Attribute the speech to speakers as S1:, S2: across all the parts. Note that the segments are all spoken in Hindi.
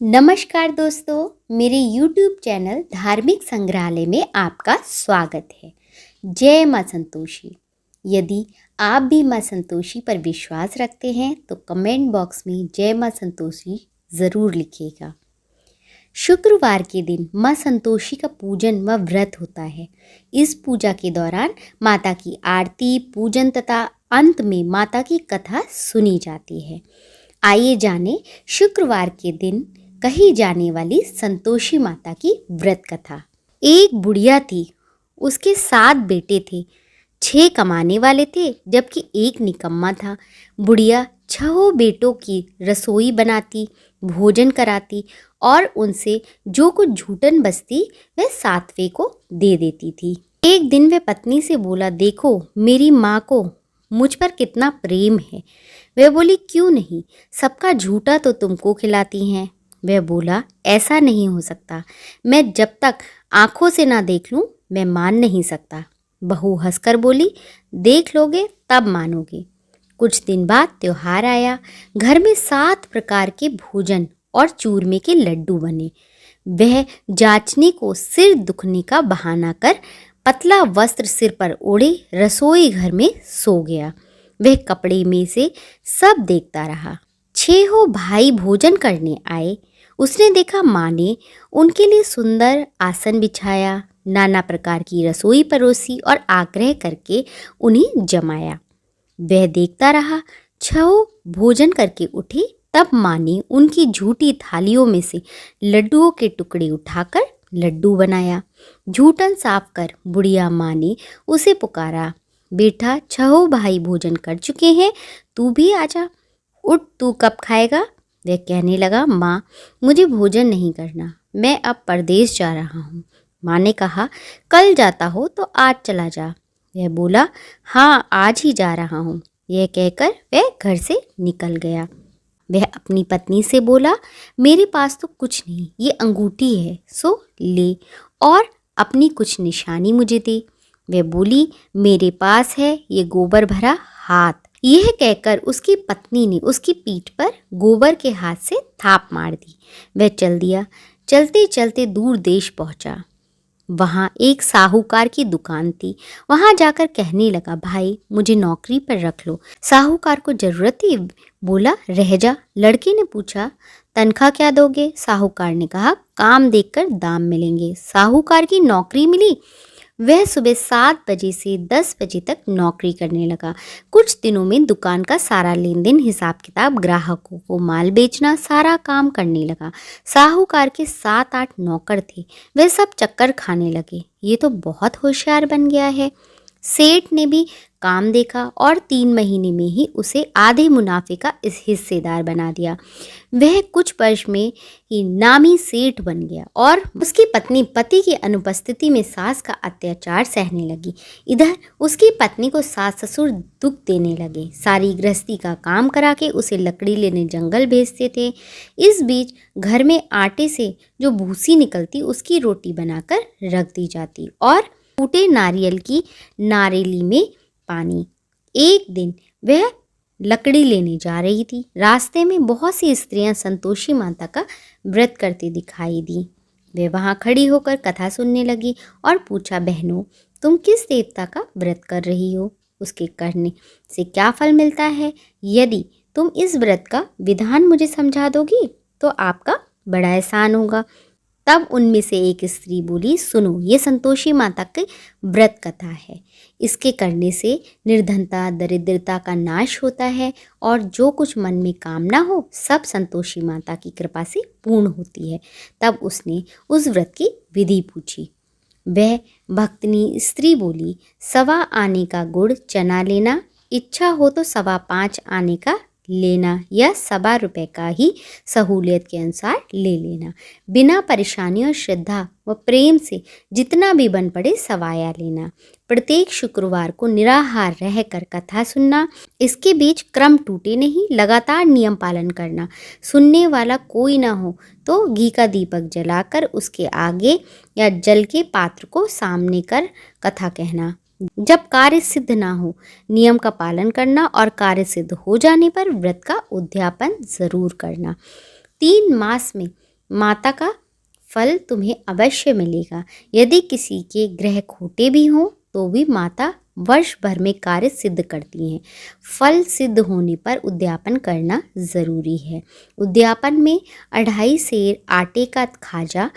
S1: नमस्कार दोस्तों, मेरे YouTube चैनल धार्मिक संग्रहालय में आपका स्वागत है। जय माँ संतोषी। यदि आप भी माँ संतोषी पर विश्वास रखते हैं तो कमेंट बॉक्स में जय माँ संतोषी ज़रूर लिखिएगा। शुक्रवार के दिन माँ संतोषी का पूजन व व्रत होता है। इस पूजा के दौरान माता की आरती, पूजन तथा अंत में माता की कथा सुनी जाती है। आइए जाने शुक्रवार के दिन कही जाने वाली संतोषी माता की व्रत कथा। एक बुढ़िया थी, उसके 7 बेटे थे। 6 कमाने वाले थे जबकि एक निकम्मा था। बुढ़िया 6 बेटों की रसोई बनाती, भोजन कराती और उनसे जो कुछ झूठन बचती वह 7वें को दे देती थी। एक दिन वह पत्नी से बोला, देखो मेरी माँ को मुझ पर कितना प्रेम है। वह बोली, क्यों नहीं, सबका झूठा तो तुमको खिलाती हैं। वह बोला, ऐसा नहीं हो सकता, मैं जब तक आंखों से ना देख लूं मैं मान नहीं सकता। बहू हंसकर बोली, देख लोगे तब मानोगे। कुछ दिन बाद त्योहार आया। घर में 7 प्रकार के भोजन और चूरमे के लड्डू बने। वह जांचने को सिर दुखने का बहाना कर पतला वस्त्र सिर पर ओढ़े रसोई घर में सो गया। वह कपड़े में से सब देखता रहा। 6 भाई भोजन करने आए। उसने देखा माँ ने उनके लिए सुंदर आसन बिछाया, नाना प्रकार की रसोई परोसी और आग्रह करके उन्हें जमाया। वह देखता रहा। 6 भोजन करके उठे तब माँ ने उनकी झूठी थालियों में से लड्डुओं के टुकड़े उठाकर लड्डू बनाया। झूठन साफ कर बुढ़िया माँ ने उसे पुकारा, बेटा 6 भाई भोजन कर चुके हैं, तू भी आजा, उठ, तू कब खाएगा। वह कहने लगा, माँ मुझे भोजन नहीं करना, मैं अब परदेश जा रहा हूँ। माँ ने कहा, कल जाता हो तो आज चला जा। वह बोला, हाँ आज ही जा रहा हूँ। यह कहकर वह घर से निकल गया। वह अपनी पत्नी से बोला, मेरे पास तो कुछ नहीं, ये अंगूठी है, सो ले और अपनी कुछ निशानी मुझे दे। वह बोली, मेरे पास है ये गोबर भरा हाथ। यह कहकर उसकी पत्नी ने उसकी पीठ पर गोबर के हाथ से थाप मार दी। वह चल दिया। चलते चलते दूर देश पहुंचा। वहाँ एक साहूकार की दुकान थी। वहाँ जाकर कहने लगा, भाई मुझे नौकरी पर रख लो। साहूकार को जरूरत थी, बोला, रह जा। लड़के ने पूछा, तनख्वाह क्या दोगे। साहूकार ने कहा, काम देखकर दाम मिलेंगे। साहूकार की नौकरी मिली। वह सुबह 7 बजे से 10 बजे तक नौकरी करने लगा। कुछ दिनों में दुकान का सारा लेन देन, हिसाब किताब, ग्राहकों को माल बेचना, सारा काम करने लगा। साहूकार के 7-8 नौकर थे। वे सब चक्कर खाने लगे, ये तो बहुत होशियार बन गया है। सेठ ने भी काम देखा और 3 महीने में ही उसे आधे मुनाफे का इस हिस्सेदार बना दिया। वह कुछ वर्ष में ही नामी सेठ बन गया और उसकी पत्नी पति की अनुपस्थिति में सास का अत्याचार सहने लगी। इधर उसकी पत्नी को सास ससुर दुख देने लगे। सारी गृहस्थी का काम करा के उसे लकड़ी लेने जंगल भेजते थे। इस बीच घर में आटे से जो भूसी निकलती उसकी रोटी बनाकर रख दी जाती और टूटे नारियल की नारेली में पानी। एक दिन वह लकड़ी लेने जा रही थी। रास्ते में बहुत सी स्त्रियां संतोषी माता का व्रत करती दिखाई दी। वे वहां खड़ी होकर कथा सुनने लगी और पूछा, बहनों तुम किस देवता का व्रत कर रही हो, उसके करने से क्या फल मिलता है। यदि तुम इस व्रत का विधान मुझे समझा दोगी तो आपका बड़ा एहसान होगा। तब उनमें से एक स्त्री बोली, सुनो, ये संतोषी माता की व्रत कथा है। इसके करने से निर्धनता, दरिद्रता का नाश होता है और जो कुछ मन में कामना हो सब संतोषी माता की कृपा से पूर्ण होती है। तब उसने उस व्रत की विधि पूछी। वह भक्तनी स्त्री बोली, 1.25 आने का गुड़ चना लेना, इच्छा हो तो 5.25 आने का लेना या 1.25 रुपये का ही सहूलियत के अनुसार ले लेना। बिना परेशानी और श्रद्धा व प्रेम से जितना भी बन पड़े सवाया लेना। प्रत्येक शुक्रवार को निराहार रहकर कथा सुनना। इसके बीच क्रम टूटे नहीं, लगातार नियम पालन करना। सुनने वाला कोई ना हो तो घी का दीपक जलाकर उसके आगे या जल के पात्र को सामने कर कथा कहना। जब कार्य सिद्ध ना हो नियम का पालन करना और कार्य सिद्ध हो जाने पर व्रत का उद्यापन जरूर करना। 3 मास में माता का फल तुम्हें अवश्य मिलेगा। यदि किसी के ग्रह खोटे भी हों तो भी माता वर्ष भर में कार्य सिद्ध करती हैं। फल सिद्ध होने पर उद्यापन करना ज़रूरी है। उद्यापन में 2.5 सेर आटे का खाजा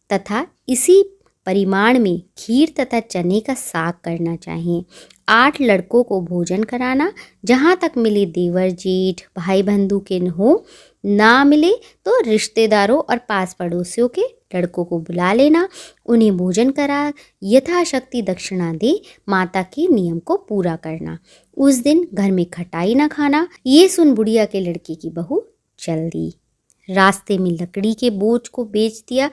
S1: तथा इसी परिमाण में खीर तथा चने का साग करना चाहिए। 8 लड़कों को भोजन कराना। जहाँ तक मिले देवर जेठ भाई बंधु के हो, ना मिले तो रिश्तेदारों और पास पड़ोसियों के लड़कों को बुला लेना, उन्हें भोजन करा, यथाशक्ति दक्षिणा दे माता के नियम को पूरा करना। उस दिन घर में खटाई न खाना। ये सुन बुढ़िया के लड़के की बहू चल दी। रास्ते में लकड़ी के बोझ को बेच दिया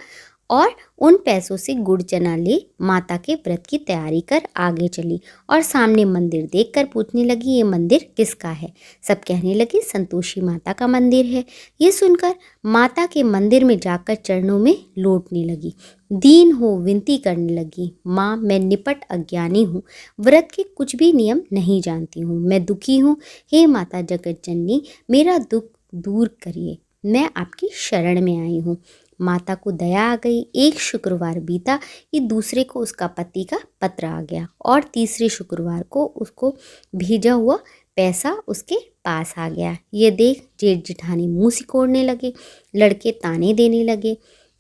S1: और उन पैसों से गुड़ चना ले माता के व्रत की तैयारी कर आगे चली और सामने मंदिर देखकर पूछने लगी, ये मंदिर किसका है? सब कहने लगे, संतोषी माता का मंदिर है। ये सुनकर माता के मंदिर में जाकर चरणों में लौटने लगी, दीन हो विनती करने लगी, माँ मैं निपट अज्ञानी हूँ, व्रत के कुछ भी नियम नहीं जानती हूँ, मैं दुखी हूँ। हे माता जगत जननी, मेरा दुख दूर करिए, मैं आपकी शरण में आई हूँ। माता को दया आ गई। एक शुक्रवार बीता कि दूसरे को उसका पति का पत्र आ गया और तीसरे शुक्रवार को उसको भेजा हुआ पैसा उसके पास आ गया। ये देख जेठ जेठानी मुँह सिकोड़ने लगे, लड़के ताने देने लगे,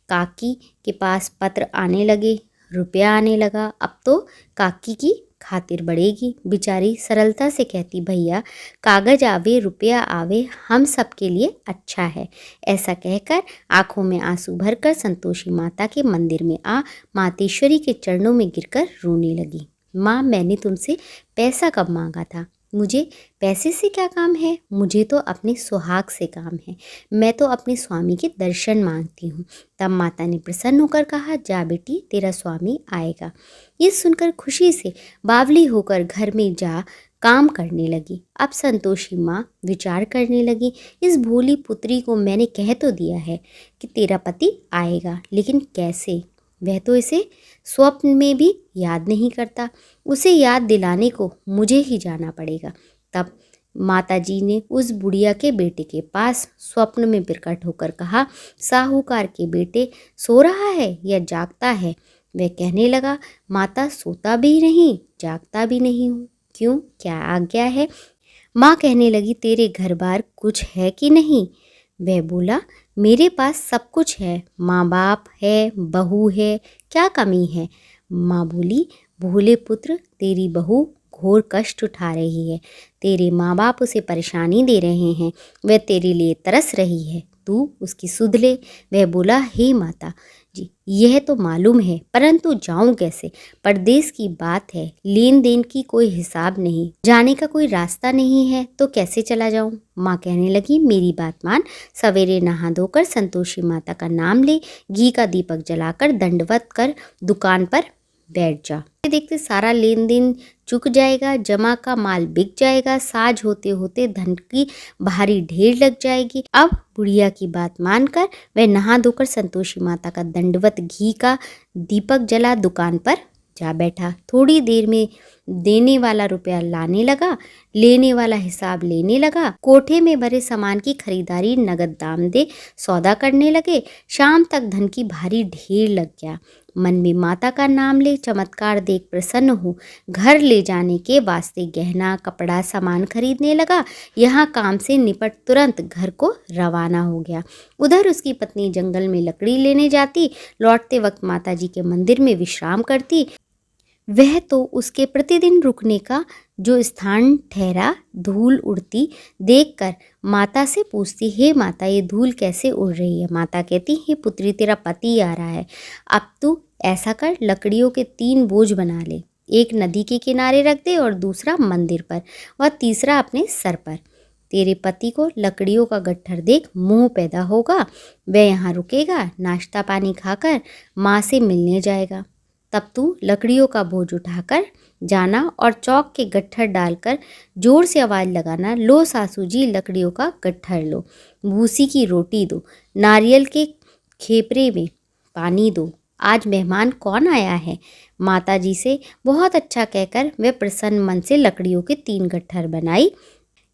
S1: काकी के पास पत्र आने लगे, रुपया आने लगा। अब तो काकी की खातिर बढ़ेगी। बेचारी सरलता से कहती, भैया कागज आवे रुपया आवे हम सब के लिए अच्छा है। ऐसा कहकर आंखों में आंसू भरकर संतोषी माता के मंदिर में आ मातेश्वरी के चरणों में गिरकर रोने लगी। माँ मैंने तुमसे पैसा कब मांगा था? मुझे पैसे से क्या काम है? मुझे तो अपने सुहाग से काम है। मैं तो अपने स्वामी के दर्शन मांगती हूँ। तब माता ने प्रसन्न होकर कहा, जा बेटी तेरा स्वामी आएगा। ये सुनकर खुशी से बावली होकर घर में जा काम करने लगी। अब संतोषी माँ विचार करने लगी, इस भोली पुत्री को मैंने कह तो दिया है कि तेरा पति आएगा, लेकिन कैसे? वह तो इसे स्वप्न में भी याद नहीं करता। उसे याद दिलाने को मुझे ही जाना पड़ेगा। तब माताजी ने उस बुढ़िया के बेटे के पास स्वप्न में प्रकट होकर कहा, साहूकार के बेटे सो रहा है या जागता है? वह कहने लगा, माता सोता भी नहीं जागता भी नहीं हूँ। क्यों, क्या आज्ञा है? माँ कहने लगी, तेरे घर बार कुछ है कि नहीं? वह बोला, मेरे पास सब कुछ है, माँ बाप है, बहू है, क्या कमी है? माँ बोली, भोले पुत्र तेरी बहू घोर कष्ट उठा रही है, तेरे माँ बाप उसे परेशानी दे रहे हैं, वह तेरे लिए तरस रही है, तू उसकी सुध ले। वह बोला, हे माता जी यह तो मालूम है, परंतु जाऊं कैसे? परदेश की बात है, लेन देन की कोई हिसाब नहीं, जाने का कोई रास्ता नहीं है, तो कैसे चला जाऊं? माँ कहने लगी, मेरी बात मान, सवेरे नहा धोकर संतोषी माता का नाम ले, घी का दीपक जलाकर दंडवत कर दुकान पर बैठ जा। देखते सारा लेन देन चुक जाएगा, जमा का माल बिक जाएगा, साज होते होते धन की भारी ढेर लग जाएगी। अब बुढ़िया की बात मानकर वह नहा धोकर संतोषी माता का दंडवत घी का दीपक जला दुकान पर जा बैठा। थोड़ी देर में देने वाला रुपया लाने लगा, लेने वाला हिसाब लेने लगा। कोठे में भरे सामान की खरीदारी नगद दाम दे सौदा करने लगे। शाम तक धन की भारी ढेर लग गया। मन में माता का नाम ले चमत्कार देख प्रसन्न हो घर ले जाने के वास्ते गहना कपड़ा सामान खरीदने लगा। यहाँ काम से निपट तुरंत घर को रवाना हो गया। उधर उसकी पत्नी जंगल में लकड़ी लेने जाती, लौटते वक्त माताजी के मंदिर में विश्राम करती। वह तो उसके प्रतिदिन रुकने का जो स्थान ठहरा धूल उड़ती देखकर माता से पूछती, हे माता ये धूल कैसे उड़ रही है? माता कहती, हे पुत्री तेरा पति आ रहा है, अब तू ऐसा कर लकड़ियों के 3 बोझ बना ले, एक नदी के किनारे रख दे और दूसरा मंदिर पर और तीसरा अपने सर पर। तेरे पति को लकड़ियों का गट्ठर देख मोह पैदा होगा, वह यहाँ रुकेगा, नाश्ता पानी खाकर माँ से मिलने जाएगा। तब तू लकड़ियों का बोझ उठाकर जाना और चौक के गट्ठर डालकर जोर से आवाज़ लगाना, लो सासू जी लकड़ियों का गट्ठर लो, भूसी की रोटी दो, नारियल के खेपरे में पानी दो, आज मेहमान कौन आया है? माताजी से बहुत अच्छा कहकर वह प्रसन्न मन से लकड़ियों के 3 गट्ठर बनाई।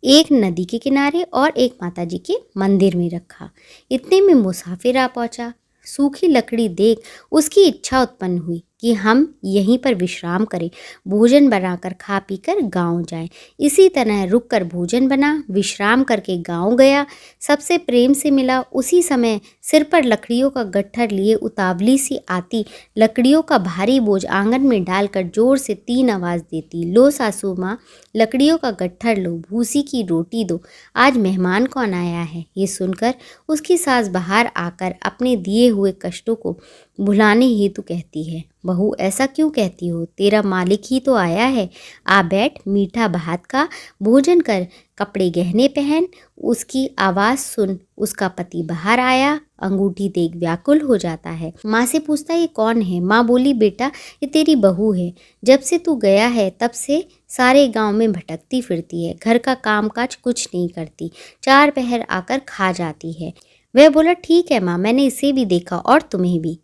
S1: एक नदी के किनारे और एक माताजी के मंदिर में रखा। इतने में मुसाफिर आ पहुंचा। सूखी लकड़ी देख उसकी इच्छा उत्पन्न हुई कि हम यहीं पर विश्राम करें, भोजन बनाकर खा पीकर गांव जाएं। इसी तरह रुककर भोजन बना, विश्राम करके गांव गया, सबसे प्रेम से मिला। उसी समय सिर पर लकड़ियों का गट्ठर लिए उतावली सी आती, लकड़ियों का भारी बोझ आंगन में डालकर जोर से 3 आवाज़ देती, लो सासू माँ, लकड़ियों का गट्ठर लो, भूसी की रोटी दो, आज मेहमान कौन आया है। ये सुनकर उसकी सास बाहर आकर अपने दिए हुए कष्टों को भुलाने हेतु कहती है, बहू ऐसा क्यों कहती हो, तेरा मालिक ही तो आया है, आ बैठ, मीठा भात खा, भोजन कर, कपड़े गहने पहन। उसकी आवाज़ सुन उसका पति बाहर आया, अंगूठी देख व्याकुल हो जाता है। माँ से पूछता ये कौन है। माँ बोली, बेटा ये तेरी बहू है, जब से तू गया है तब से सारे गांव में भटकती फिरती है, घर का कामकाज कुछ नहीं करती, 4 पहर आकर खा जाती है। वह बोला, ठीक है माँ, मैंने इसे भी देखा और तुम्हें भी,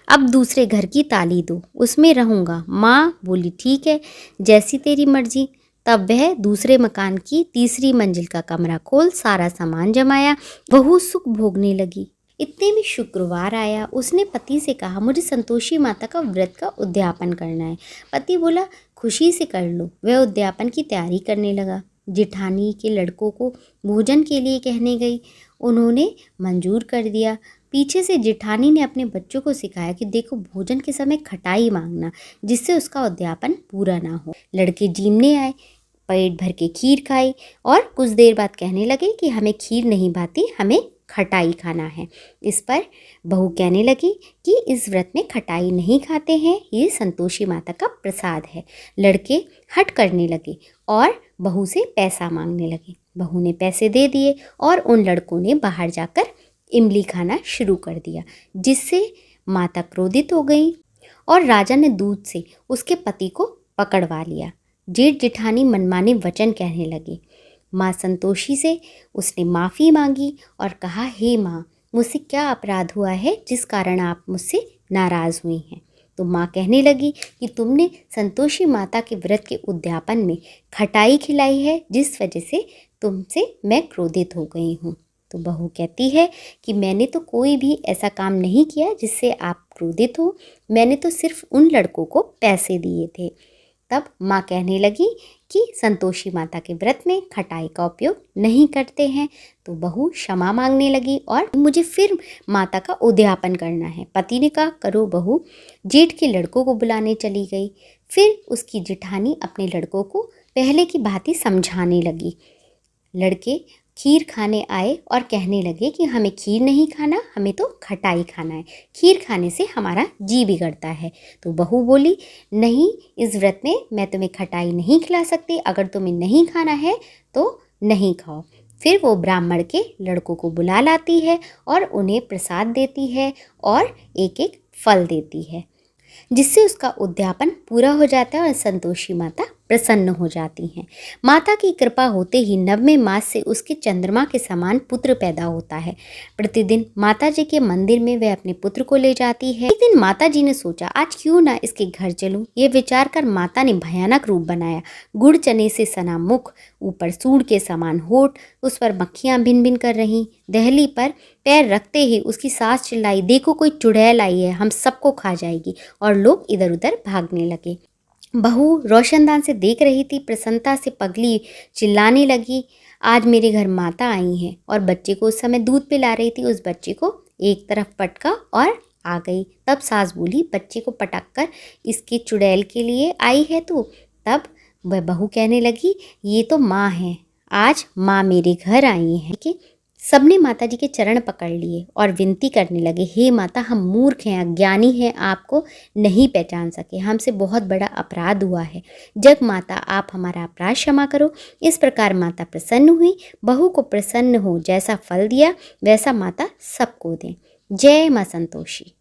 S1: अब दूसरे घर की ताली दो, उसमें रहूँगा। माँ बोली, ठीक है, जैसी तेरी मर्जी। तब वह दूसरे मकान की तीसरी मंजिल का कमरा खोल सारा सामान जमाया, बहू सुख भोगने लगी। इतने में शुक्रवार आया। उसने पति से कहा, मुझे संतोषी माता का व्रत का उद्यापन करना है। पति बोला, खुशी से कर लो। वह उद्यापन की तैयारी करने लगा। जिठानी के लड़कों को भोजन के लिए कहने गई, उन्होंने मंजूर कर दिया। पीछे से जिठानी ने अपने बच्चों को सिखाया कि देखो, भोजन के समय खटाई मांगना, जिससे उसका उद्यापन पूरा ना हो। लड़के जीमने आए, पेट भर के खीर खाई और कुछ देर बाद कहने लगे कि हमें खीर नहीं भाती, हमें खटाई खाना है। इस पर बहू कहने लगी कि इस व्रत में खटाई नहीं खाते हैं, ये संतोषी माता का प्रसाद है। लड़के हट करने लगे और बहू से पैसा मांगने लगे। बहू ने पैसे दे दिए और उन लड़कों ने बाहर जाकर इमली खाना शुरू कर दिया, जिससे माता क्रोधित हो गई और राजा ने दूध से उसके पति को पकड़वा लिया। जेठ जिठानी मनमाने वचन कहने लगे। माँ संतोषी से उसने माफ़ी मांगी और कहा, हे माँ, मुझसे क्या अपराध हुआ है जिस कारण आप मुझसे नाराज़ हुई हैं। तो माँ कहने लगी कि तुमने संतोषी माता के व्रत के उद्यापन में खटाई खिलाई है, जिस वजह से तुमसे मैं क्रोधित हो गई हूँ। तो बहू कहती है कि मैंने तो कोई भी ऐसा काम नहीं किया जिससे आप क्रोधित हो, मैंने तो सिर्फ उन लड़कों को पैसे दिए थे। तब माँ कहने लगी कि संतोषी माता के व्रत में खटाई का उपयोग नहीं करते हैं। तो बहू क्षमा मांगने लगी और मुझे फिर माता का उद्यापन करना है। पति ने कहा, करो बहू। जेठ के लड़कों को बुलाने चली गई। फिर उसकी जिठानी अपने लड़कों को पहले की भांति समझाने लगी। लड़के खीर खाने आए और कहने लगे कि हमें खीर नहीं खाना, हमें तो खटाई खाना है, खीर खाने से हमारा जी बिगड़ता है। तो बहू बोली, नहीं, इस व्रत में मैं तुम्हें खटाई नहीं खिला सकती, अगर तुम्हें नहीं खाना है तो नहीं खाओ। फिर वो ब्राह्मण के लड़कों को बुला लाती है और उन्हें प्रसाद देती है और एक एक फल देती है, जिससे उसका उद्यापन पूरा हो जाता है और संतोषी माता प्रसन्न हो जाती हैं। माता की कृपा होते ही 9वें मास से उसके चंद्रमा के समान पुत्र पैदा होता है। प्रतिदिन माता जी के मंदिर में वह अपने पुत्र को ले जाती है। एक दिन माता जी ने सोचा, आज क्यों ना इसके घर चलूं। ये विचार कर माता ने भयानक रूप बनाया। गुड़ चने से सना मुख, ऊपर सूंड के समान होठ, उस पर मक्खियां भिन भिन कर रहीं। दहली पर पैर रखते ही उसकी सास चिल्लाई, देखो कोई चुड़ैल आई है, हम सबको खा जाएगी। और लोग इधर उधर भागने लगे। बहू रोशनदान से देख रही थी। प्रसन्नता से पगली चिल्लाने लगी, आज मेरे घर माता आई हैं। और बच्चे को उस समय दूध पिला रही थी। उस बच्चे को एक तरफ पटका और आ गई। तब सास बोली, बच्चे को पटक कर इसके चुड़ैल के लिए आई है तू। तब वह बहू कहने लगी, ये तो माँ है, आज माँ मेरे घर आई है। कि सबने माता जी के चरण पकड़ लिए और विनती करने लगे, हे माता, हम मूर्ख हैं, अज्ञानी हैं, आपको नहीं पहचान सके, हमसे बहुत बड़ा अपराध हुआ है, जग माता आप हमारा अपराध क्षमा करो। इस प्रकार माता प्रसन्न हुई। बहू को प्रसन्न हो जैसा फल दिया वैसा माता सबको दें। जय माँ संतोषी।